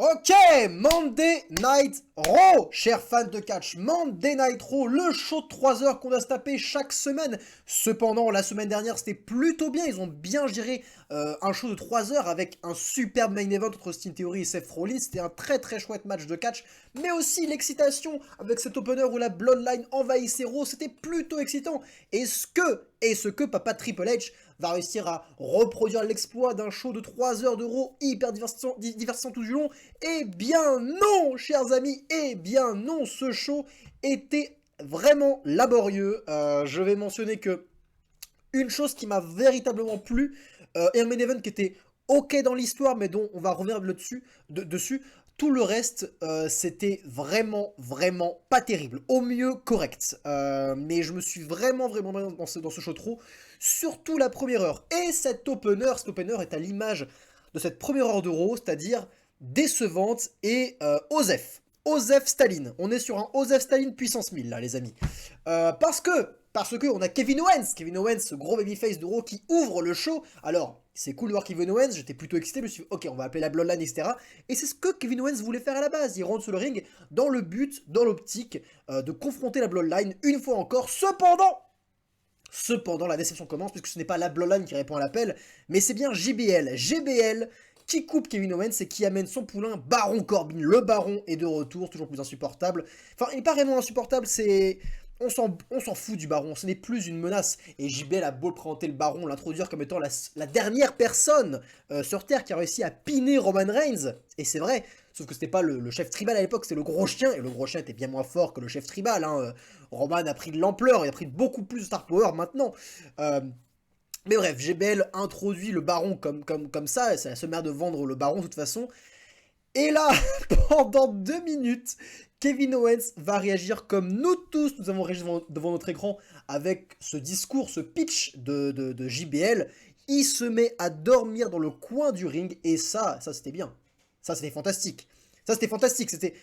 Ok, Monday Night Raw, chers fans de catch, Monday Night Raw, le show de 3 heures qu'on doit se taper chaque semaine. Cependant, la semaine dernière, c'était plutôt bien, ils ont bien géré un show de 3 heures avec un superbe main event entre Austin Theory et Seth Rollins. C'était un très chouette match de catch, mais aussi l'excitation avec cet opener où la Bloodline envahissait Raw, c'était plutôt excitant. Est-ce que Papa Triple H va réussir à reproduire l'exploit d'un show de 3 heures de Raw hyper divertissant tout du long? Eh bien non, chers amis, eh bien non, ce show était vraiment laborieux. Je vais mentionner que une chose qui m'a véritablement plu, et un main event qui était ok dans l'histoire, mais dont on va revenir dessus, tout le reste, c'était vraiment pas terrible. Au mieux, correct. Mais je me suis vraiment dans ce show trop, surtout la première heure. Et cet opener est à l'image de cette première heure d'Euro, c'est-à-dire décevante et Osef. Osef Staline. On est sur un Osef Staline puissance 1000 là les amis. Parce que on a Kevin Owens, ce gros babyface de Raw qui ouvre le show. Alors, c'est cool de voir Kevin Owens, j'étais plutôt excité, je me suis dit, ok, on va appeler la Bloodline, etc. Et c'est ce que Kevin Owens voulait faire à la base. Il rentre sur le ring dans le but, dans l'optique de confronter la Bloodline une fois encore. Cependant, la déception commence puisque ce n'est pas la Bloodline qui répond à l'appel, mais c'est bien GBL qui coupe Kevin Owens et qui amène son poulain Baron Corbin. Le Baron est de retour, toujours plus insupportable. Enfin, il n'est pas vraiment insupportable, c'est... On s'en fout du Baron, ce n'est plus une menace. Et JBL a beau présenter le Baron, l'introduire comme étant la dernière personne sur Terre qui a réussi à piner Roman Reigns. Et c'est vrai, sauf que c'était pas le chef tribal à l'époque, c'était le gros chien. Et le gros chien était bien moins fort que le chef tribal. Hein. Roman a pris de l'ampleur, il a pris beaucoup plus de star power maintenant. Mais bref, GBL introduit le Baron comme ça, c'est la seule manière de vendre le Baron de toute façon. Et là, pendant 2 minutes, Kevin Owens va réagir comme nous tous, nous avons réagi devant notre écran avec ce discours, ce pitch de JBL. Il se met à dormir dans le coin du ring et ça c'était bien. Ça c'était fantastique. C'était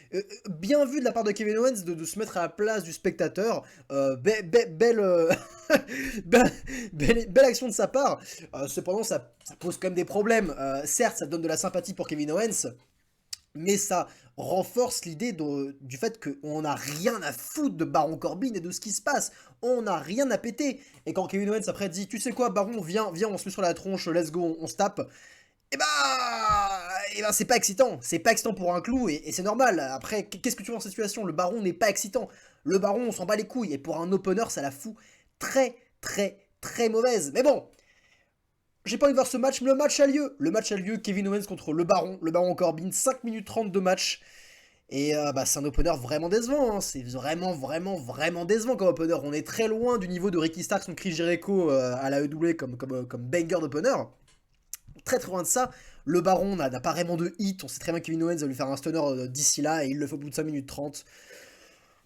bien vu de la part de Kevin Owens de se mettre à la place du spectateur. Belle action de sa part. Cependant, ça pose quand même des problèmes. Certes, ça donne de la sympathie pour Kevin Owens, mais ça renforce l'idée du fait qu'on n'a rien à foutre de Baron Corbin et de ce qui se passe. On n'a rien à péter. Et quand Kevin Owens après dit, tu sais quoi Baron, viens, on se met sur la tronche, let's go, on se tape. Et bah, c'est pas excitant. C'est pas excitant pour un clou et c'est normal. Après, qu'est-ce que tu vois dans cette situation? Le Baron n'est pas excitant. Le Baron, on s'en bat les couilles. Et pour un opener, ça la fout très mauvaise. Mais bon, j'ai pas envie de voir ce match, mais le match a lieu. Le match a lieu, Kevin Owens contre le Baron Corbin, 5 minutes 30 de match. Et c'est un opener vraiment décevant, hein. C'est vraiment décevant comme opener. On est très loin du niveau de Ricky Starks ou Chris Jericho à la EW comme banger d'opener. Très loin de ça. Le Baron n'a pas vraiment de hit. On sait très bien que Kevin Owens va lui faire un stunner d'ici là et il le fait au bout de 5 minutes 30.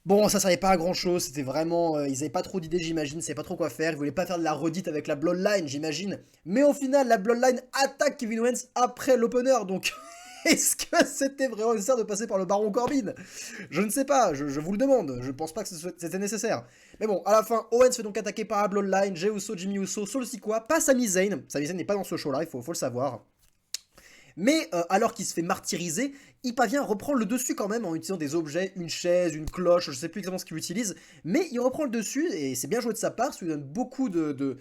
Bon, ça servait pas à grand chose, c'était vraiment... ils avaient pas trop d'idées, j'imagine, ils savaient pas trop quoi faire, ils voulaient pas faire de la redite avec la Bloodline, j'imagine. Mais au final, la Bloodline attaque Kevin Owens après l'opener, donc... Est-ce que c'était vraiment nécessaire de passer par le Baron Corbin? Je ne sais pas, je vous le demande, je pense pas que c'était nécessaire. Mais bon, à la fin, Owens fait donc attaquer par la Bloodline, Jey Uso, Jimmy Uso, Solo Sikoa, pas Sami Zayn. Sami Zayn n'est pas dans ce show-là, il faut le savoir. Mais alors qu'il se fait martyriser, il parvient à reprendre le dessus quand même en utilisant des objets, une chaise, une cloche, je sais plus exactement ce qu'il utilise, mais il reprend le dessus et c'est bien joué de sa part, ça lui donne beaucoup de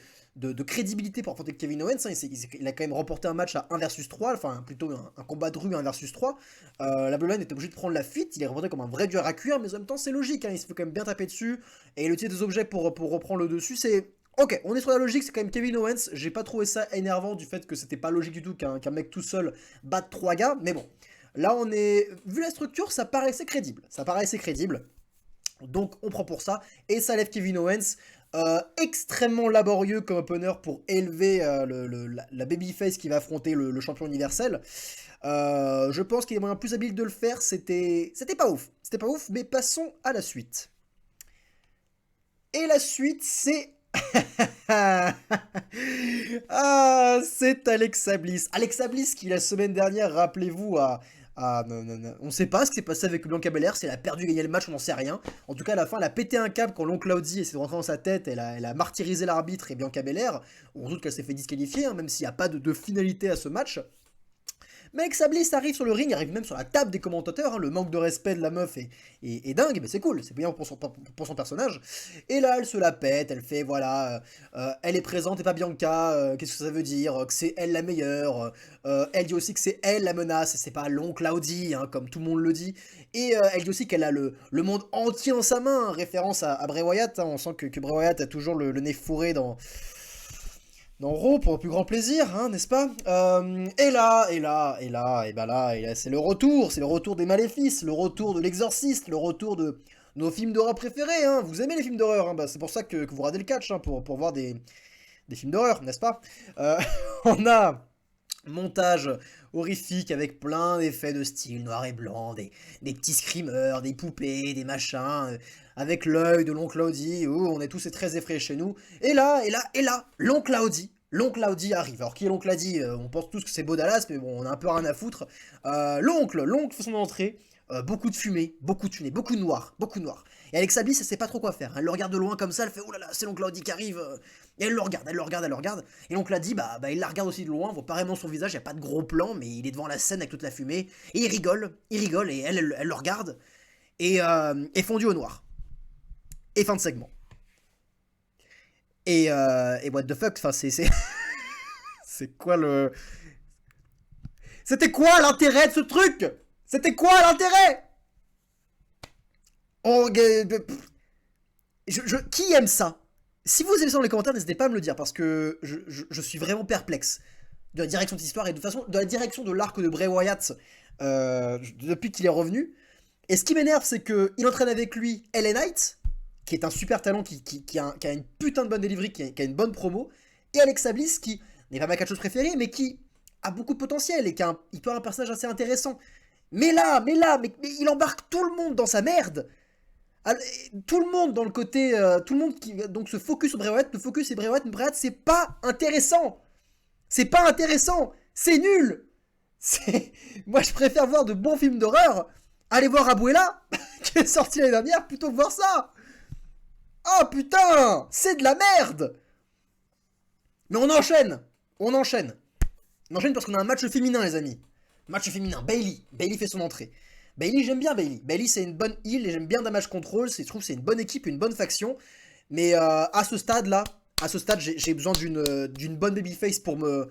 crédibilité pour affronter Kevin Owens. Hein. Il a quand même remporté un match à 1 versus 3, enfin plutôt un combat de rue 1 versus 3. La Bloodline était obligé de prendre la fuite, il est représenté comme un vrai dur à cuire, mais en même temps c'est logique, hein. Il se fait quand même bien taper dessus, et il utilise des objets pour reprendre le dessus, c'est... Ok, on est sur la logique, c'est quand même Kevin Owens. J'ai pas trouvé ça énervant du fait que c'était pas logique du tout qu'un mec tout seul batte 3 gars, mais bon. Là, on est... Vu la structure, ça paraissait crédible. Donc, on prend pour ça. Et ça lève Kevin Owens. Extrêmement laborieux comme opener pour élever la babyface qui va affronter le champion universel. Je pense qu'il y a moyen plus habile de le faire. C'était pas ouf. C'était pas ouf, mais passons à la suite. Et la suite, c'est... c'est Alexa Bliss. Alexa Bliss qui la semaine dernière, rappelez-vous, on ne sait pas ce qui s'est passé avec Bianca Belair, si elle a perdu gagné le match, on n'en sait rien. En tout cas, à la fin, elle a pété un câble quand l'oncle Claudie essaie de rentrer dans sa tête, elle a martyrisé l'arbitre et Bianca Belair. On doute qu'elle s'est fait disqualifier, hein, même s'il n'y a pas de finalité à ce match. Mais Alexa Bliss arrive sur le ring, arrive même sur la table des commentateurs, hein, le manque de respect de la meuf est dingue, mais c'est cool, c'est bien pour son personnage. Et là, elle se la pète, elle fait, voilà, elle est présente et pas Bianca, qu'est-ce que ça veut dire, que c'est elle la meilleure, elle dit aussi que c'est elle la menace, et c'est pas l'oncle Audi, hein, comme tout le monde le dit, et elle dit aussi qu'elle a le monde entier en sa main, référence à Bray Wyatt, hein, on sent que Bray Wyatt a toujours le nez fourré dans Raw pour le plus grand plaisir, hein, n'est-ce pas? Et là, c'est le retour des maléfices, le retour de l'exorciste, le retour de nos films d'horreur préférés, hein. Vous aimez les films d'horreur, hein, bah, c'est pour ça que vous regardez le catch, hein, pour voir des films d'horreur, n'est-ce pas? On a montage horrifique avec plein d'effets de style noir et blanc, des petits screamers, des poupées, des machins, avec l'œil de l'oncle Audi, où on est tous très effrayés chez nous. Et là, l'oncle Audi arrive. Alors qui est l'oncle Audi? On pense tous que c'est Bo Dallas, mais bon, on a un peu rien à foutre. L'oncle fait son entrée, beaucoup de fumée, beaucoup de noir, beaucoup de noir. Et Alexa Bliss, elle sait pas trop quoi faire. Elle le regarde de loin comme ça, elle fait oh là là, c'est l'oncle Audi qui arrive. Et elle le regarde. Et l'oncle Audi, bah, il la regarde aussi de loin, on voit pas vraiment son visage, y a pas de gros plan, mais il est devant la scène avec toute la fumée. Et il rigole, et elle le regarde. Et fondu au noir. Et fin de segment. Et what the fuck, enfin c'est c'est quoi le... C'était quoi l'intérêt de ce truc? C'était quoi l'intérêt? Qui aime ça? Si vous aimez ça dans les commentaires, n'hésitez pas à me le dire, parce que je suis vraiment perplexe de la direction de cette histoire, et de toute façon, de la direction de l'arc de Bray Wyatt depuis qu'il est revenu. Et ce qui m'énerve, c'est qu'il entraîne avec lui LA Knight, qui est un super talent, qui a une putain de bonne delivery, qui a une bonne promo, et Alexa Bliss, qui n'est pas ma catcheuse préférée, mais qui a beaucoup de potentiel, et il peut avoir un personnage assez intéressant. Mais il embarque tout le monde dans sa merde. Alors, tout le monde dans le côté, tout le monde qui donc se focus sur Bray Wyatt, et Bray Wyatt, c'est pas intéressant. C'est nul. Moi, je préfère voir de bons films d'horreur. Aller voir Abuela, qui est sorti l'année dernière, plutôt que voir ça. Oh putain, c'est de la merde. Mais on enchaîne. On enchaîne parce qu'on a un match féminin, les amis. Match féminin, Bayley fait son entrée. Bayley, j'aime bien Bayley. Bayley, c'est une bonne heal et j'aime bien Damage Control. Je trouve que c'est une bonne équipe, une bonne faction. Mais à ce stade-là, j'ai besoin d'une bonne babyface pour me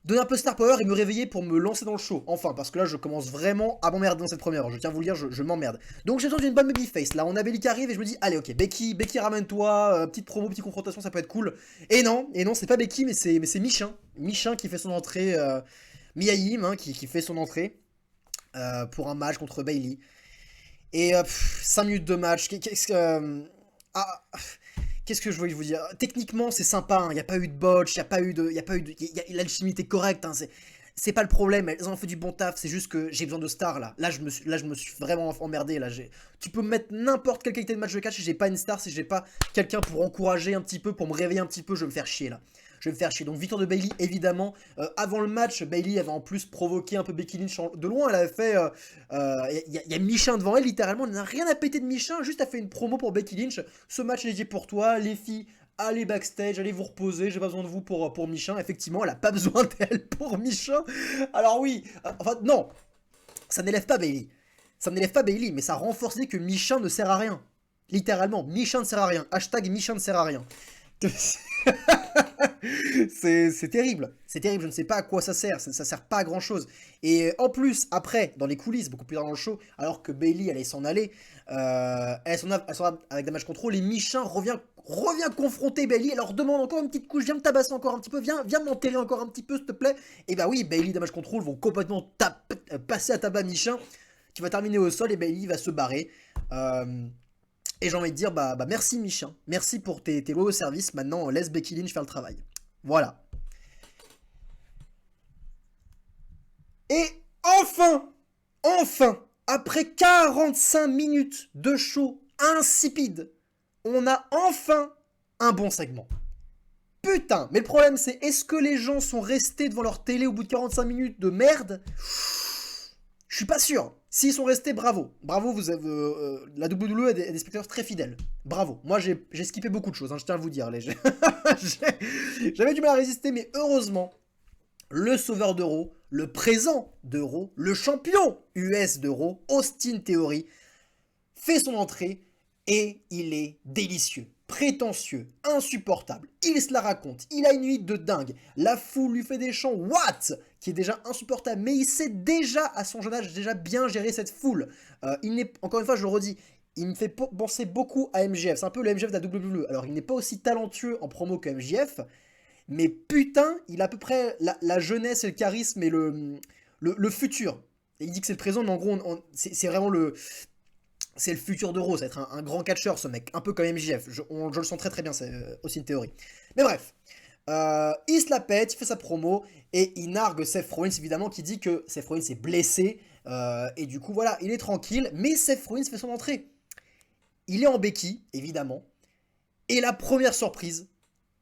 donner un peu star power et me réveiller pour me lancer dans le show. Enfin, parce que là, je commence vraiment à m'emmerder dans cette première heure. Je tiens à vous le dire, je m'emmerde. Donc j'ai besoin d'une bonne babyface. Là, on a Bayley qui arrive et je me dis, allez, ok, Becky ramène-toi, petite promo, petite confrontation, ça peut être cool. Et non, c'est pas Becky, mais c'est Michin. Michin qui fait son entrée, Mia Yim, qui fait son entrée pour un match contre Bayley. Et 5 minutes de match. Qu'est-ce que je voulais vous dire? Techniquement, c'est sympa, il n'y a pas eu de botch, l'alchimie était correcte, hein, c'est pas le problème, elles ont fait du bon taf, c'est juste que j'ai besoin de stars là. Là, je me suis vraiment emmerdé. Là, tu peux me mettre n'importe quelle qualité de match de catch, si j'ai pas une star, si j'ai pas quelqu'un pour encourager un petit peu, pour me réveiller un petit peu, je vais me faire chier là. Donc victoire de Bayley, évidemment. Avant le match, Bayley avait en plus provoqué un peu Becky Lynch de loin. Elle avait fait... Il y a Michin devant elle, littéralement. Elle n'a rien à péter de Michin, juste a fait une promo pour Becky Lynch. Ce match est dédié pour toi, les filles. Allez backstage, allez vous reposer, j'ai pas besoin de vous pour Michin. Effectivement, elle a pas besoin d'elle pour Michin. Alors oui, enfin non, ça n'élève pas Bayley. Mais ça renforce que Michin ne sert à rien. Littéralement, Michin ne sert à rien. Hashtag Michin ne sert à rien. C'est terrible, je ne sais pas à quoi ça sert, ça sert pas à grand chose. Et en plus, après, dans les coulisses, beaucoup plus tard dans le show, alors que Bayley allait s'en aller, elle s'en va avec Damage Control, et Michin revient confronter Bayley, elle leur demande encore une petite couche, viens me tabasser encore un petit peu, viens m'enterrer encore un petit peu s'il te plaît. Et bah oui, Bayley et Damage Control vont complètement passer à tabac Michin, qui va terminer au sol, et Bayley va se barrer. Et j'ai envie de dire, bah merci Michin, merci pour tes loyaux services, maintenant laisse Becky Lynch faire le travail. Voilà. Et enfin, après 45 minutes de show insipide, on a enfin un bon segment. Putain, mais le problème c'est, est-ce que les gens sont restés devant leur télé au bout de 45 minutes de merde? Je suis pas sûr. S'ils sont restés, bravo. Bravo, vous avez, la WWE a des spectateurs très fidèles. Bravo. Moi, j'ai skippé beaucoup de choses, hein, je tiens à vous dire. J'avais du mal à résister, mais heureusement, le sauveur d'Euro, le présent de Raw, le champion US de Raw, Austin Theory, fait son entrée et il est délicieux, prétentieux, insupportable. Il se la raconte, il a une nuit de dingue. La foule lui fait des chants What qui est déjà insupportable, mais il sait déjà à son jeune âge déjà bien gérer cette foule. Il n'est, encore une fois, je le redis, il me fait penser beaucoup à MJF. C'est un peu le MJF de la WWE. Alors, il n'est pas aussi talentueux en promo que MJF, mais putain, il a à peu près la jeunesse et le charisme et le futur. Et il dit que c'est le présent, mais en gros, c'est vraiment c'est le futur d'Euro, ça va être un grand catcheur ce mec, un peu comme MJF, je le sens très très bien, c'est aussi une théorie. Mais bref, il se la pète, il fait sa promo, et il nargue Seth Rollins évidemment, qui dit que Seth Rollins est blessé, et du coup voilà, il est tranquille, mais Seth Rollins fait son entrée. Il est en béquille, évidemment, et la première surprise,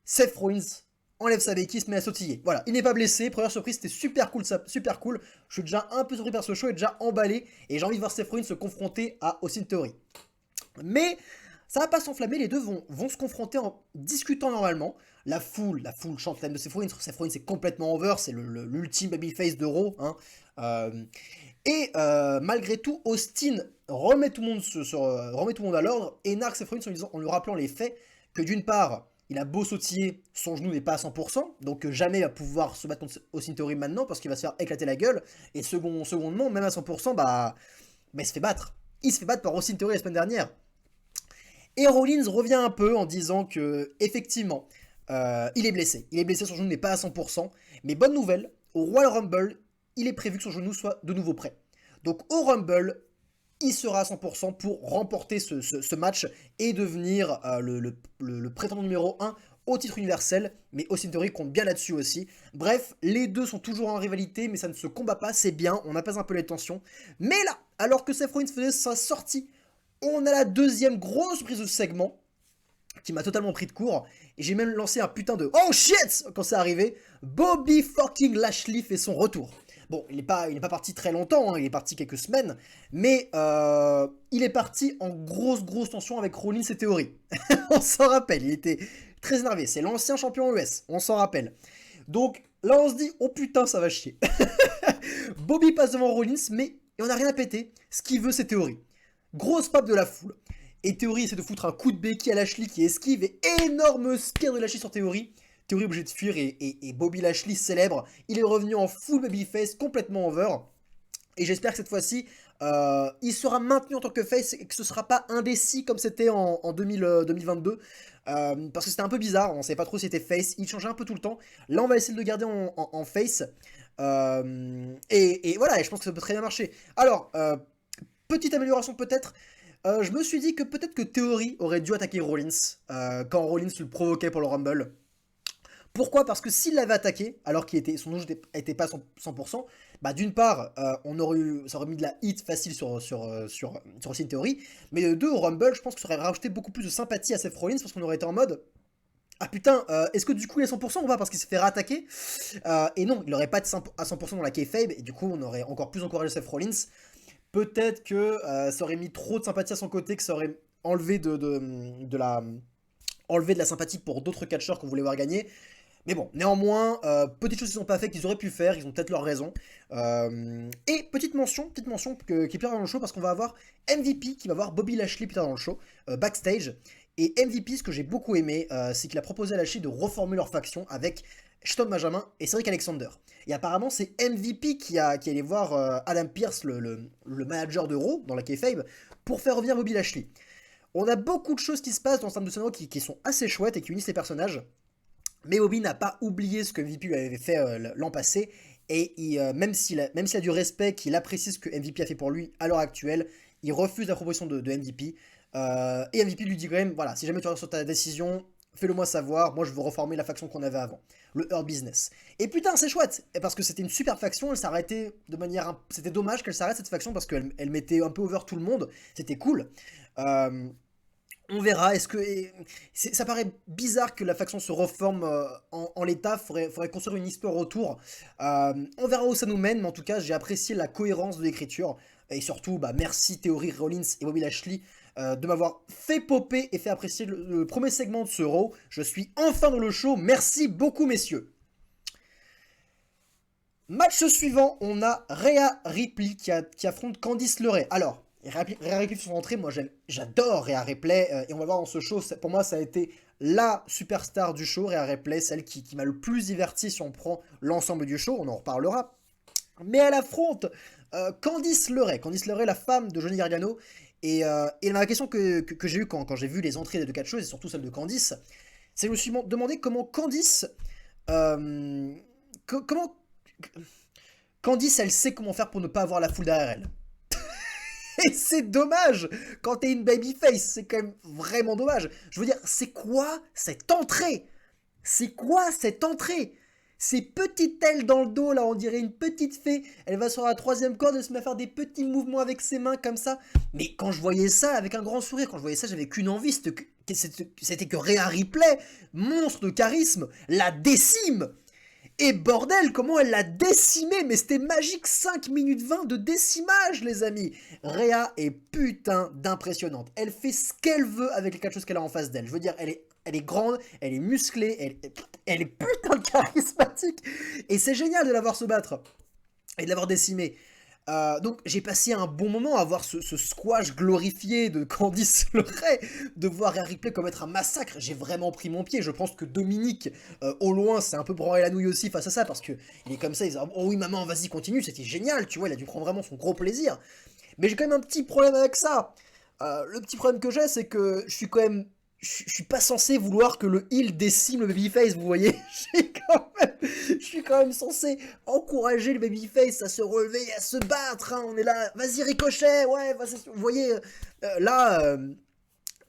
Seth Rollins enlève sa béquille, se met à sautiller. Voilà, il n'est pas blessé, première surprise, c'était super cool, super cool. Je suis déjà un peu surpris par ce show et déjà emballé, et j'ai envie de voir Seth Rollins se confronter à Austin Theory. Mais ça va pas s'enflammer, les deux vont se confronter en discutant normalement. La foule chante l'âme de Seth Rollins est complètement over, c'est l'ultime babyface de Raw. Hein. Malgré tout, Austin remet tout le monde à l'ordre et nargue Seth Rollins en lui rappelant les faits que d'une part, il a beau sautiller, son genou n'est pas à 100%, donc jamais il va pouvoir se battre contre Austin Theory maintenant parce qu'il va se faire éclater la gueule. Et secondement, même à 100%, bah il se fait battre. Il se fait battre par Austin Theory la semaine dernière. Et Rollins revient un peu en disant que, effectivement, il est blessé. Il est blessé, son genou n'est pas à 100%. Mais bonne nouvelle, au Royal Rumble, il est prévu que son genou soit de nouveau prêt. Donc au Rumble, il sera à 100% pour remporter ce match et devenir le prétendant numéro 1 au titre universel, mais Austin Theory compte bien là-dessus aussi. Bref, les deux sont toujours en rivalité, mais ça ne se combat pas, c'est bien, on apaise un peu les tensions. Mais là, alors que Seth Rollins faisait sa sortie, on a la deuxième grosse prise de segment, qui m'a totalement pris de court, et j'ai même lancé un putain de « Oh shit !» quand c'est arrivé. Bobby fucking Lashley fait son retour. Bon, il n'est pas parti très longtemps, hein, il est parti quelques semaines, mais il est parti en grosse tension avec Rollins et Theory. On s'en rappelle, il était très énervé, c'est l'ancien champion US, on s'en rappelle. Donc là on se dit, oh putain ça va chier. Bobby passe devant Rollins, mais on n'a rien à péter, ce qu'il veut c'est Theory. Grosse pape de la foule. Et Theory essaie de foutre un coup de béquille à Lashley qui esquive, et énorme spear de Lashley sur Theory. Theory obligé de fuir et Bobby Lashley célèbre. Il est revenu en full babyface, complètement over. Et j'espère que cette fois-ci, il sera maintenu en tant que face et que ce ne sera pas indécis comme c'était en 2022. Parce que c'était un peu bizarre, on ne savait pas trop si c'était face. Il changeait un peu tout le temps. Là, on va essayer de le garder en face. Et voilà, et je pense que ça peut très bien marcher. Alors, petite amélioration peut-être. Je me suis dit que peut-être que Theory aurait dû attaquer Rollins quand Rollins le provoquait pour le Rumble. Pourquoi? Parce que s'il l'avait attaqué, alors que son genou n'était pas 100%, bah d'une part, ça aurait mis de la hit facile sur Austin Theory, mais de deux, au Rumble, je pense que ça aurait rajouté beaucoup plus de sympathie à Seth Rollins, parce qu'on aurait été en mode ah putain, est-ce que du coup il est 100% ou pas? Parce qu'il s'est fait rattaquer. Et non, il n'aurait pas été à 100% dans la kayfabe, et du coup on aurait encore plus encouragé Seth Rollins. Peut-être que ça aurait mis trop de sympathie à son côté, que ça aurait enlevé de la sympathie pour d'autres catcheurs qu'on voulait voir gagner. Mais bon, néanmoins, petites choses qu'ils n'ont pas fait, qu'ils auraient pu faire, ils ont peut-être leur raison. Et petite mention qui est plus tard dans le show, parce qu'on va avoir MVP qui va voir Bobby Lashley plus tard dans le show, backstage. Et MVP, ce que j'ai beaucoup aimé, c'est qu'il a proposé à Lashley de reformer leur faction avec Shelton Benjamin et Cedric Alexander. Et apparemment, c'est MVP qui allait voir Adam Pearce, le manager de Raw, dans la kayfabe, pour faire revenir Bobby Lashley. On a beaucoup de choses qui se passent dans ce terme de scénario qui sont assez chouettes et qui unissent les personnages. Mais Bobby n'a pas oublié ce que MVP lui avait fait l'an passé, et même s'il a du respect, qu'il apprécie ce que MVP a fait pour lui à l'heure actuelle, il refuse la proposition de MVP, et MVP lui dit quand même, voilà, si jamais tu reviens sur ta décision, fais-le moi savoir, moi je veux reformer la faction qu'on avait avant, le Hurt Business. Et putain c'est chouette, parce que c'était une super faction, elle s'arrêtait de manière... C'était dommage qu'elle s'arrête cette faction, parce qu'elle mettait un peu over tout le monde, c'était cool. On verra, ça paraît bizarre que la faction se reforme en l'état, faudrait construire une histoire autour. On verra où ça nous mène, mais en tout cas, j'ai apprécié la cohérence de l'écriture. Et surtout, merci Theory, Rollins et Bobby Lashley de m'avoir fait popper et fait apprécier le premier segment de ce Raw. Je suis enfin dans le show, merci beaucoup messieurs. Match suivant, on a Rhea Ripley qui affronte Candice LeRae. Alors, Rhea Ripley sur son entrée, moi j'adore Rhea Ripley, et on va voir dans ce show, pour moi ça a été la superstar du show, Rhea Ripley, celle qui m'a le plus diverti si on prend l'ensemble du show, on en reparlera. Mais elle affronte Candice LeRae. Candice LeRae, la femme de Johnny Gargano. Et la question que j'ai eue quand j'ai vu les entrées des deux catcheuses, et surtout celle de Candice, c'est que je me suis demandé comment Candice... comment... Candice, elle sait comment faire pour ne pas avoir la foule derrière elle. Et c'est dommage quand t'es une babyface, c'est quand même vraiment dommage. Je veux dire, c'est quoi cette entrée? C'est quoi cette entrée? Ces petites ailes dans le dos, là, on dirait une petite fée. Elle va sur la troisième corde, elle se met à faire des petits mouvements avec ses mains comme ça. Mais quand je voyais ça, avec un grand sourire, quand je voyais ça, j'avais qu'une envie, c'était que Rhea Ripley, monstre de charisme, la décime. Et bordel, comment elle l'a décimé. Mais c'était magique, 5 minutes 20 de décimage, les amis. Rhea est putain d'impressionnante. Elle fait ce qu'elle veut avec les 4 choses qu'elle a en face d'elle. Je veux dire, elle est grande, elle est musclée, elle est putain de charismatique. Et c'est génial de la voir se battre et de l'avoir décimée. Donc j'ai passé un bon moment à voir ce squash glorifié de Candice LeRae, de voir Rhea Ripley commettre un massacre. J'ai vraiment pris mon pied. Je pense que Dominique, au loin, s'est un peu branlé la nouille aussi face à ça, parce que il est comme ça, il dit « Oh oui maman, vas-y, continue, c'était génial, tu vois, il a dû prendre vraiment son gros plaisir. » Mais j'ai quand même un petit problème avec ça. Le petit problème que j'ai, c'est que je suis quand même... Je suis pas censé vouloir que le heel décime le babyface, vous voyez. Je suis quand même censé encourager le babyface à se relever, à se battre. Hein. On est là, vas-y Ricochet, ouais, vous voyez. Là,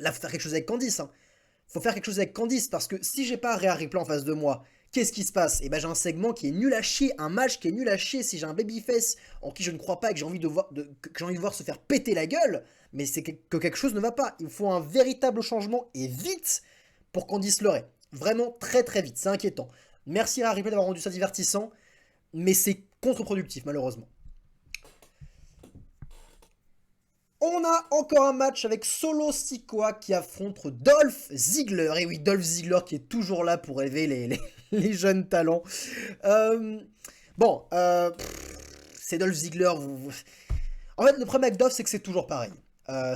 faut faire quelque chose avec Candice. Hein. Faut faire quelque chose avec Candice, parce que si j'ai pas Rhea Ripley en face de moi, qu'est-ce qui se passe? Et ben j'ai un segment qui est nul à chier, un match qui est nul à chier. Si j'ai un babyface en qui je ne crois pas et que j'ai envie de voir se faire péter la gueule, mais c'est que quelque chose ne va pas. Il faut un véritable changement, et vite, pour Candice LeRae. Vraiment très très vite, c'est inquiétant. Merci à Ripley d'avoir rendu ça divertissant, mais c'est contre-productif malheureusement. On a encore un match avec Solo Sikoa qui affronte Dolph Ziggler. Et oui, Dolph Ziggler qui est toujours là pour élever les jeunes talents. Bon, c'est Dolph Ziggler. En fait, le problème avec Dolph, c'est que c'est toujours pareil.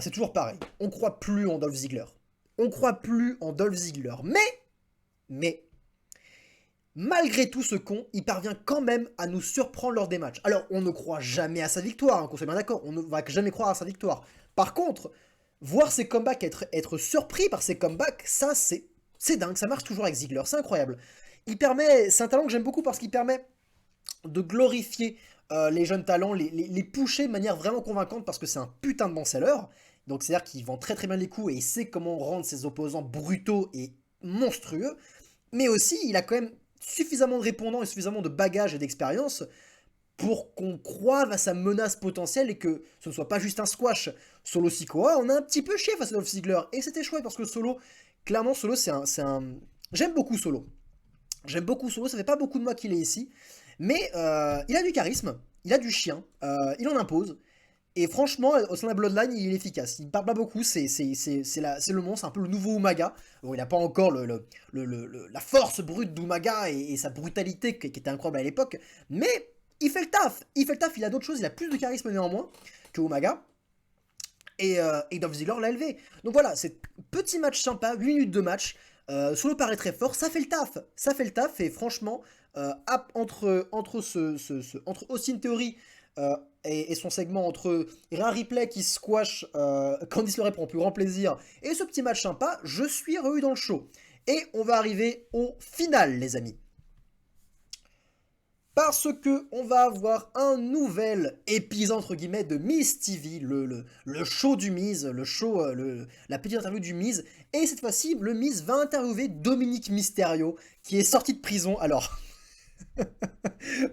C'est toujours pareil. On croit plus en Dolph Ziggler. On croit plus en Dolph Ziggler. Mais, malgré tout ce con, il parvient quand même à nous surprendre lors des matchs. Alors, on ne croit jamais à sa victoire, hein, qu'on soit bien d'accord, on ne va jamais croire à sa victoire. Par contre, voir ses comebacks, être surpris par ses comebacks, ça, c'est dingue, ça marche toujours avec Ziggler, c'est incroyable. C'est un talent que j'aime beaucoup parce qu'il permet de glorifier les jeunes talents, les pusher de manière vraiment convaincante, parce que c'est un putain de bon seller. Donc, c'est-à-dire qu'il vend très très bien les coups et il sait comment rendre ses opposants brutaux et monstrueux. Mais aussi, il a quand même suffisamment de répondants et suffisamment de bagages et d'expérience pour qu'on croive à sa menace potentielle et que ce ne soit pas juste un squash. Solo Sikoa, on a un petit peu chier face à Dolph Ziggler. Et c'était chouette parce que Solo, clairement, Solo, c'est un... J'aime beaucoup Solo. J'aime beaucoup Solo, ça fait pas beaucoup de mois qu'il est ici. Mais il a du charisme, il a du chien, il en impose. Et franchement, au sein de la Bloodline, il est efficace. Il parle pas beaucoup, c'est le monstre, c'est un peu le nouveau Umaga. Bon, il n'a pas encore la force brute d'Umaga et sa brutalité qui était incroyable à l'époque. Mais il fait le taf. Il fait le taf, il a d'autres choses, il a plus de charisme néanmoins que Umaga. Et Dolph Ziggler l'a élevé. Donc voilà, c'est petit match sympa, 8 minutes de match. Solo paraît très fort, ça fait le taf. Ça fait le taf et franchement, entre Austin Theory et son segment, entre Rhea Ripley qui squash Candice LeRae pour un plus grand plaisir, et ce petit match sympa, je suis revu dans le show. Et on va arriver au final, les amis. Parce que on va avoir un nouvel épisode, entre guillemets, de Miz TV, le show du Miz, la petite interview du Miz. Et cette fois-ci, le Miz va interviewer Dominique Mysterio, qui est sorti de prison. Alors...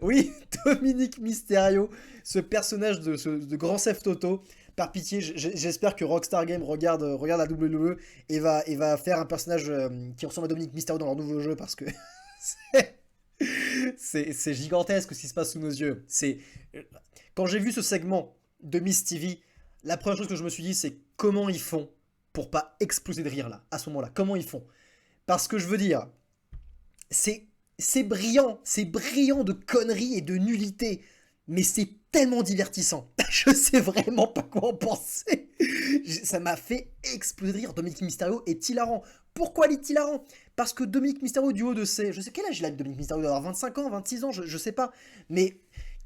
oui, Dominique Mysterio, ce personnage de grand Seth Toto. Par pitié, j'espère que Rockstar Games regarde la WWE et va faire un personnage qui ressemble à Dominique Mysterio dans leur nouveau jeu, parce que c'est gigantesque ce qui se passe sous nos yeux. Quand j'ai vu ce segment de Miz TV, la première chose que je me suis dit, c'est comment ils font pour pas exploser de rire là, à ce moment-là. Comment ils font? Parce que je veux dire, c'est c'est brillant de conneries et de nullité, mais c'est tellement divertissant. Je sais vraiment pas quoi en penser. Ça m'a fait exploser de rire. Dominique Mysterio est hilarant. Pourquoi il est hilarant? Parce que Dominique Mysterio, du haut de ses... Je sais quel âge il a, Dominique Mysterio, il doit avoir 25 ans, 26 ans, je sais pas. Mais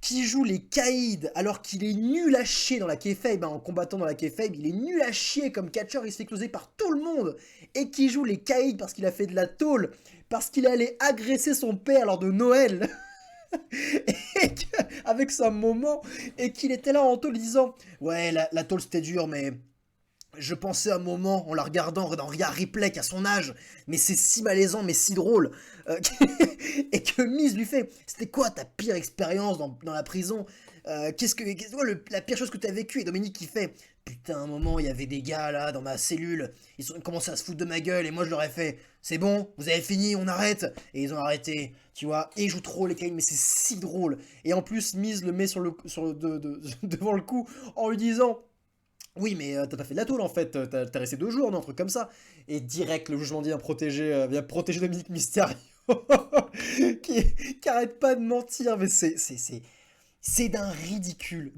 qui joue les caïds alors qu'il est nul à chier dans la kayfabe, en combattant dans la kayfabe, il est nul à chier comme catcheur, il se fait closer par tout le monde. Et qui joue les caïds parce qu'il a fait de la tôle, parce qu'il est allé agresser son père lors de Noël. Avec sa maman, et qu'il était là en tôle disant ouais, la tôle c'était dur, mais je pensais à un moment en la regardant dans Rhea Ripley qui a son âge, mais c'est si malaisant mais si drôle. Et que Miz lui fait c'était quoi ta pire expérience dans la prison? La pire chose que tu as vécue? Et Dominique qui fait putain, à un moment il y avait des gars là dans ma cellule, ils ont commencé à se foutre de ma gueule et moi je leur ai fait c'est bon, vous avez fini, on arrête. Et ils ont arrêté, tu vois. Et ils jouent trop les Kane, mais c'est si drôle. Et en plus, Miz le met devant le cou en lui disant oui, mais t'as pas fait de la tôle en fait, t'as resté 2 jours, non, un truc comme ça. Et direct, le jugement dit vient protéger Dominique Mysterio, qui arrête pas de mentir, mais c'est d'un ridicule,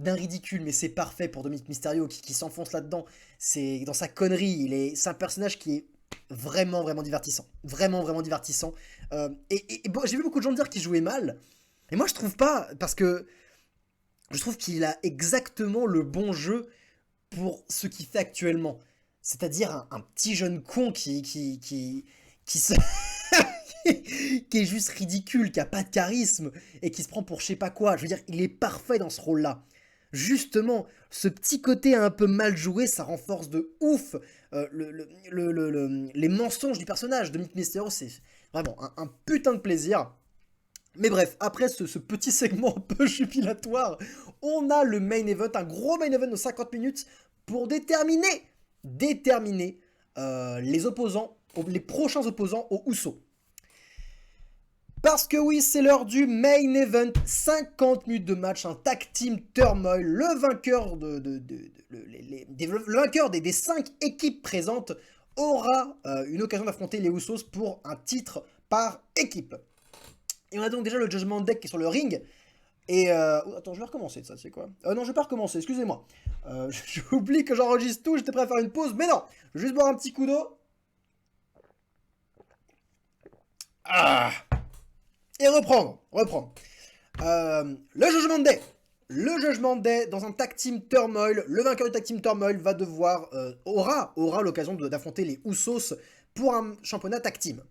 mais c'est parfait pour Dominique Mysterio qui s'enfonce là-dedans. C'est dans sa connerie, c'est un personnage qui est vraiment, vraiment divertissant. Vraiment, vraiment divertissant. Et bon, j'ai vu beaucoup de gens dire qu'il jouait mal, mais moi je trouve pas, parce que je trouve qu'il a exactement le bon jeu pour ce qu'il fait actuellement. C'est-à-dire un petit jeune con qui se... qui est juste ridicule, qui a pas de charisme, et qui se prend pour je sais pas quoi. Je veux dire, il est parfait dans ce rôle-là. Justement, ce petit côté un peu mal joué, ça renforce de ouf les mensonges du personnage. Dominique Mysterio, c'est vraiment un putain de plaisir. Mais bref, après ce petit segment un peu jubilatoire, on a le main event, un gros main event de 50 minutes pour déterminer les opposants, les prochains opposants aux Usos. Parce que oui, c'est l'heure du main event, 50 minutes de match, un tag team turmoil, le vainqueur, le vainqueur des 5 équipes présentes aura une occasion d'affronter les Usos pour un titre par équipe. Et on a donc déjà le Judgment Day qui est sur le ring. Et attends, je vais recommencer ça, c'est quoi? Non, je vais pas recommencer, excusez-moi. J'oublie que j'enregistre tout, j'étais prêt à faire une pause, mais non! Je vais juste boire un petit coup d'eau. Ah! Et reprendre. Le Judgment Day. Le Judgment Day, dans un tag team turmoil, le vainqueur du tag team turmoil va devoir, aura l'occasion d'affronter les Usos pour un championnat tag team.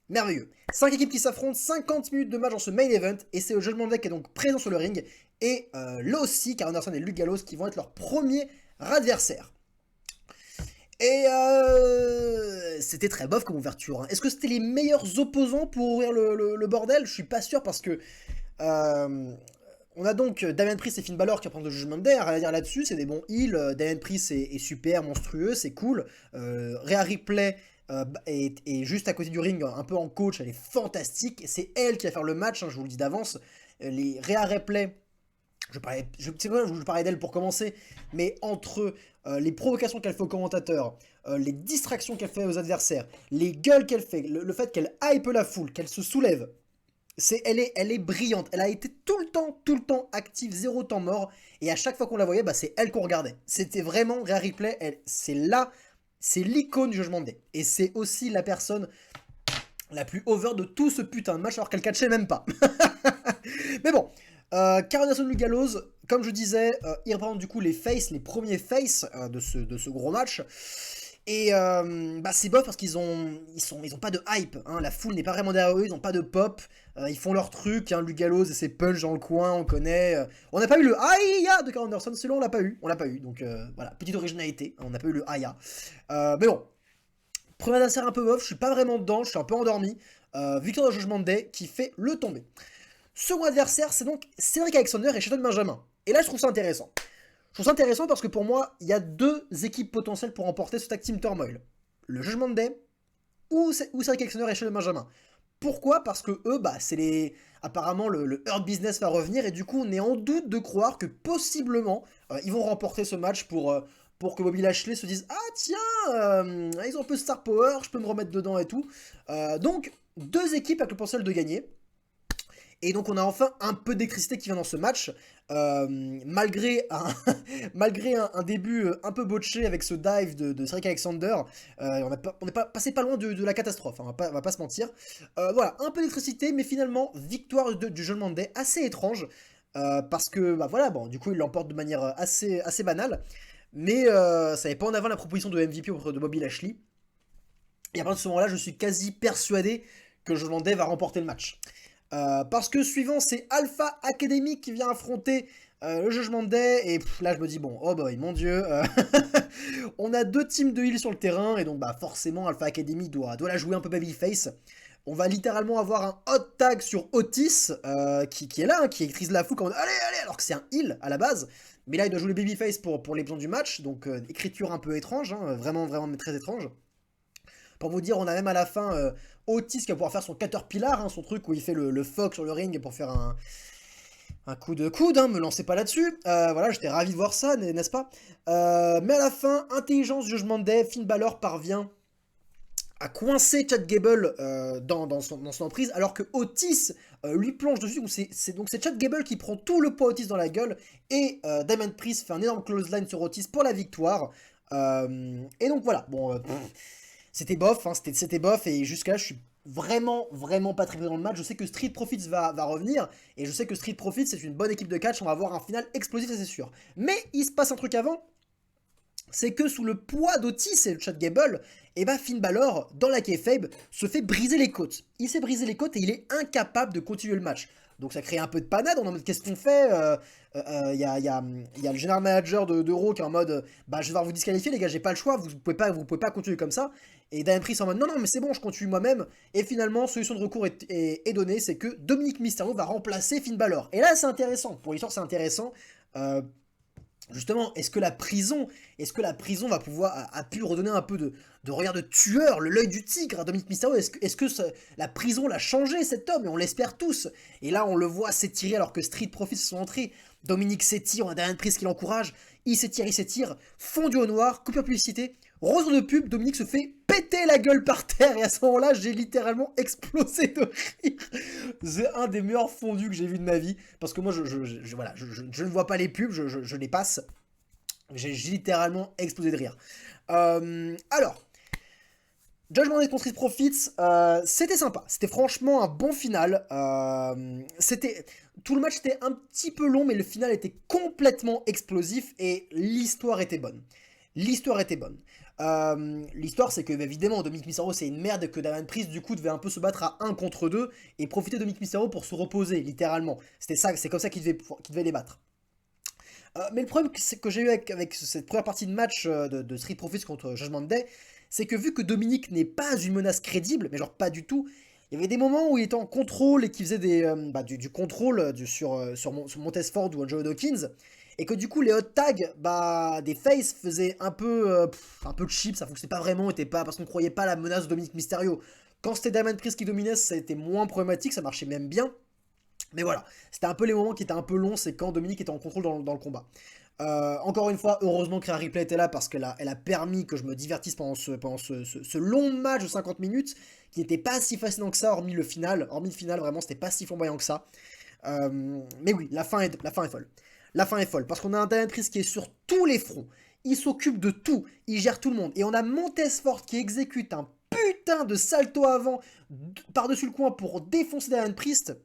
Merveilleux. 5 équipes qui s'affrontent, 50 minutes de match dans ce main event, et c'est le Judgment Day qui est donc présent sur le ring, et là aussi, Karl Anderson et Luke Gallows qui vont être leurs premiers adversaires. Et c'était très bof comme ouverture. Hein. Est-ce que c'était les meilleurs opposants pour ouvrir le bordel? Je suis pas sûr parce que on a donc Damian Priest et Finn Balor qui apprennent le Judgment Day. Rien à dire là-dessus, c'est des bons heals. Damian Priest est super, monstrueux, c'est cool. Rhea Ripley est juste à côté du ring, un peu en coach, elle est fantastique. C'est elle qui va faire le match, hein, je vous le dis d'avance. Les Rhea Ripley. Je parlais d'elle pour commencer, mais entre les provocations qu'elle fait aux commentateurs, les distractions qu'elle fait aux adversaires, les gueules qu'elle fait, le fait qu'elle hype la foule, qu'elle se soulève, elle est brillante. Elle a été tout le temps active, 0 temps mort, et à chaque fois qu'on la voyait, bah, c'est elle qu'on regardait. C'était vraiment Rhea Ripley, c'est l'icône du Judgment Day. Et c'est aussi la personne la plus over de tout ce putain de match, alors qu'elle catchait même pas. Mais bon... Karl Anderson, Luke Gallows, comme je disais, ils représentent du coup les premiers faces de ce gros match. Et bah c'est bof parce qu'ils ont pas de hype, hein, la foule n'est pas vraiment derrière eux, ils ont pas de pop, ils font leur truc, hein, Luke Gallows et ses punch dans le coin, on connaît. On n'a pas eu le Aya de Karl Anderson, celui-là on l'a pas eu, donc voilà, petite originalité, on n'a pas eu le Aya. Mais bon, premier adversaire un peu bof, je suis pas vraiment dedans, je suis un peu endormi. Victoire de Judgment Day qui fait le tomber. Second adversaire, c'est donc Cedric Alexander et Shelton Benjamin. Et là, je trouve ça intéressant. Je trouve ça intéressant parce que pour moi, il y a 2 équipes potentielles pour remporter ce tag team turmoil. Le Judgment Day ou Cedric Alexander et Shelton Benjamin. Pourquoi? Parce que eux, bah, apparemment, le Hurt Business va revenir et du coup, on est en doute de croire que possiblement, ils vont remporter ce match pour que Bobby Lashley se dise « Ah tiens, ils ont un peu star power, je peux me remettre dedans et tout. » Donc, 2 équipes avec le potentiel de gagner. Et donc on a enfin un peu d'électricité qui vient dans ce match, malgré malgré un début un peu botché avec ce dive de Cedric Alexander, on est passé pas loin de la catastrophe, hein, on va pas se mentir. Voilà, un peu d'électricité, mais finalement, victoire du Judgment Monday, assez étrange, parce que, bah voilà, bon, du coup, il l'emporte de manière assez banale, mais ça n'est pas en avant la proposition de MVP auprès de Bobby Lashley. Et à partir de ce moment-là, je suis quasi persuadé que Judgment Monday va remporter le match. Parce que suivant, c'est Alpha Academy qui vient affronter le Judgment Day. Et là, je me dis, bon, oh boy, mon dieu. On a deux teams de heal sur le terrain. Et donc, bah, forcément, Alpha Academy doit la jouer un peu babyface. On va littéralement avoir un hot tag sur Otis, qui est là, hein, qui écrise la foule comme allez, allez, alors que c'est un heal à la base. Mais là, il doit jouer le babyface pour les besoins du match. Donc, écriture un peu étrange, hein, vraiment très étrange. Pour vous dire, on a même à la fin Otis qui va pouvoir faire son Caterpillar, hein, son truc où il fait le fuck sur le ring pour faire un coup de coude, hein, me lancez pas là-dessus. Voilà, j'étais ravi de voir ça, n'est-ce pas. Mais à la fin, intelligence, Judgment Day, Finn Balor parvient à coincer Chad Gable dans son emprise, alors que Otis lui plonge dessus. Donc c'est Chad Gable qui prend tout le poids Otis dans la gueule, et Diamond Priest fait un énorme clothesline sur Otis pour la victoire. Et donc voilà, bon... C'était bof, hein, c'était bof, et jusqu'à là, je suis vraiment pas très près dans le match. Je sais que Street Profits va revenir, et je sais que Street Profits, c'est une bonne équipe de catch, on va avoir un final explosif, ça c'est sûr. Mais il se passe un truc avant, c'est que sous le poids d'Otis et le Chad Gable, et bah Finn Balor, dans la kayfabe, se fait briser les côtes. Il s'est brisé les côtes et il est incapable de continuer le match. Donc ça crée un peu de panade, on est en mode qu'est-ce qu'on fait. Il y a le general manager de Raw qui est en mode bah je vais devoir vous disqualifier les gars, j'ai pas le choix, vous pouvez pas continuer comme ça. Et Diamond Priest en mode non mais c'est bon, je continue moi-même. Et finalement, solution de recours est donnée, c'est que Dominic Mysterio va remplacer Finn Balor. Et là c'est intéressant, pour l'histoire c'est intéressant. Justement, est-ce que la prison va pouvoir a pu redonner un peu de regard de tueur, l'œil du tigre à Dominic Mysterio? Est-ce que la prison l'a changé cet homme? Et on l'espère tous. Et là, on le voit s'étirer alors que Street Profits sont entrés. Dominic s'étire, on a Diamond Priest qui l'encourage. Il s'étire, fondu au noir, coupure publicité. Rose de pub, Dominic se fait péter la gueule par terre, et à ce moment-là, j'ai littéralement explosé de rire. C'est un des meilleurs fondus que j'ai vu de ma vie, parce que moi, voilà, je ne vois pas les pubs, je les passe. J'ai littéralement explosé de rire. Alors, Judgment Day contre Street Profits, c'était sympa. C'était franchement un bon final. Tout le match était un petit peu long, mais le final était complètement explosif et l'histoire était bonne. L'histoire, c'est que, évidemment, Dominic Mysterio, c'est une merde, et que Diamond Priest, du coup, devait un peu se battre à 1 contre 2 et profiter de Dominic Mysterio pour se reposer, littéralement. C'est comme ça qu'il devait les battre. Mais le problème que j'ai eu avec cette première partie de match de Street Profits contre Judgment Day, c'est que vu que Dominic n'est pas une menace crédible, mais genre pas du tout, il y avait des moments où il était en contrôle et qu'il faisait du contrôle sur Montez-Ford ou Joe Dawkins, et que du coup les hot tags des faces faisaient un peu cheap, ça fonctionnait pas vraiment, parce qu'on croyait pas à la menace de Dominic Mysterio. Quand c'était Diamond Priest qui dominait, ça a été moins problématique, ça marchait même bien. Mais voilà, c'était un peu les moments qui étaient un peu longs, c'est quand Dominic était en contrôle dans le combat. Encore une fois, heureusement que Rhea Ripley était là, parce qu'elle a permis que je me divertisse pendant ce long match de 50 minutes, qui n'était pas si fascinant que ça, hormis le final, vraiment, c'était pas si flamboyant que ça. Mais oui, la fin est folle. La fin est folle, parce qu'on a un Diamond Priest qui est sur tous les fronts. Il s'occupe de tout, il gère tout le monde. Et on a Montez-Ford qui exécute un putain de salto avant par-dessus le coin pour défoncer Diamond Priest.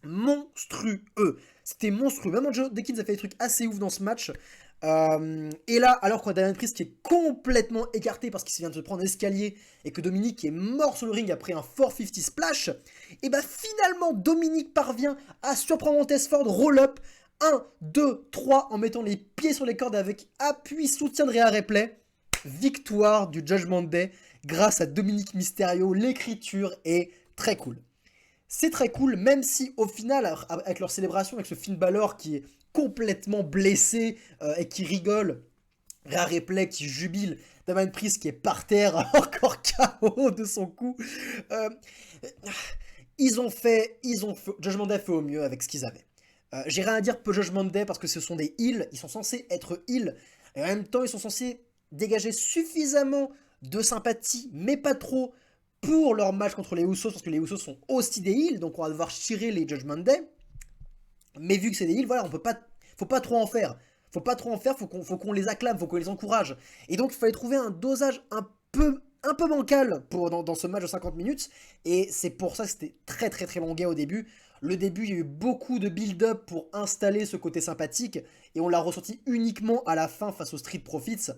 Monstrueux. C'était monstrueux. Même Joe Dawkins a fait des trucs assez ouf dans ce match. Et là, alors qu'on a Diamond Priest qui est complètement écarté parce qu'il vient de se prendre un escalier et que Dominic est mort sur le ring après un 450 splash, et bah finalement Dominic parvient à surprendre Montez-Ford, roll-up, 1, 2, 3 en mettant les pieds sur les cordes avec appui, soutien de Rhea Ripley. Victoire du Judgment Day grâce à Dominic Mysterio. L'écriture est très cool. C'est très cool, même si au final, avec leur célébration, avec ce Finn Balor qui est complètement blessé et qui rigole, Rhea Ripley qui jubile, Diamond Priest qui est par terre, encore KO de son coup. Judgment Day a fait au mieux avec ce qu'ils avaient. J'ai rien à dire pour Judgment Day parce que ce sont des heals, ils sont censés être heals, et en même temps ils sont censés dégager suffisamment de sympathie, mais pas trop, pour leur match contre les Usos, parce que les Usos sont aussi des heels, donc on va devoir tirer les Judgment Day. Mais vu que c'est des heels, voilà, on peut pas, faut pas trop en faire. Faut pas trop en faire, faut qu'on les acclame, faut qu'on les encourage. Et donc il fallait trouver un dosage un peu bancal dans ce match de 50 minutes. Et c'est pour ça que c'était très longuet au début. Le début, il y a eu beaucoup de build-up pour installer ce côté sympathique. Et on l'a ressenti uniquement à la fin face aux Street Profits.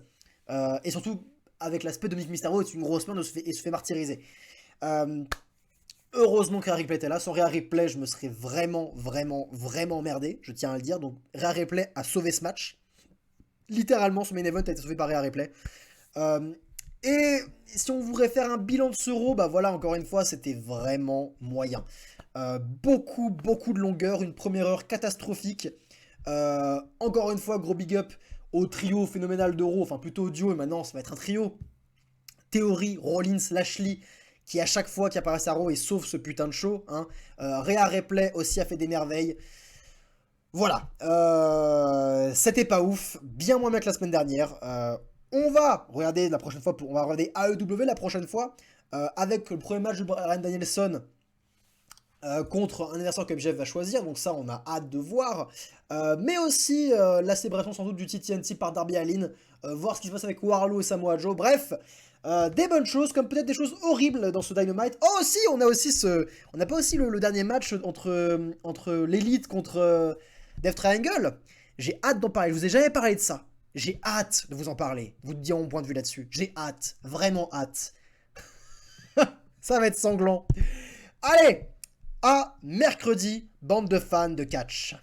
Et surtout avec l'aspect de Dominic Mysterio est une grosse merde et se fait martyriser. Heureusement que Rhea Ripley était là. Sans Rhea Ripley, je me serais vraiment emmerdé. Je tiens à le dire. Donc Rhea Ripley a sauvé ce match. Littéralement, son main event a été sauvé par Rhea Ripley. Et si on voudrait faire un bilan de ce Raw, bah voilà, encore une fois, c'était vraiment moyen. Beaucoup de longueur, une première heure catastrophique. Encore une fois, gros big up au trio phénoménal de Raw, enfin plutôt au duo, et maintenant ça va être un trio. Theory, Rollins, Lashley, qui à chaque fois qui apparaissent à Raw et sauve ce putain de show. Hein. Rhea Ripley aussi a fait des merveilles. Voilà, c'était pas ouf, bien moins bien que la semaine dernière. On va regarder la prochaine fois, on va regarder AEW la prochaine fois, avec le premier match de Bryan Danielson contre un adversaire que MJF va choisir, donc ça on a hâte de voir. Mais aussi la célébration sans doute du TNT par Darby Allin, voir ce qui se passe avec Wardlow et Samoa Joe, bref. Des bonnes choses, comme peut-être des choses horribles dans ce Dynamite. Oh aussi, on n'a pas aussi le dernier match entre l'Elite contre Death Triangle. J'ai hâte d'en parler, je vous ai jamais parlé de ça. J'ai hâte de vous en parler, vous dire mon point de vue là-dessus. J'ai hâte, vraiment hâte. Ça va être sanglant. Allez, à mercredi, bande de fans de catch.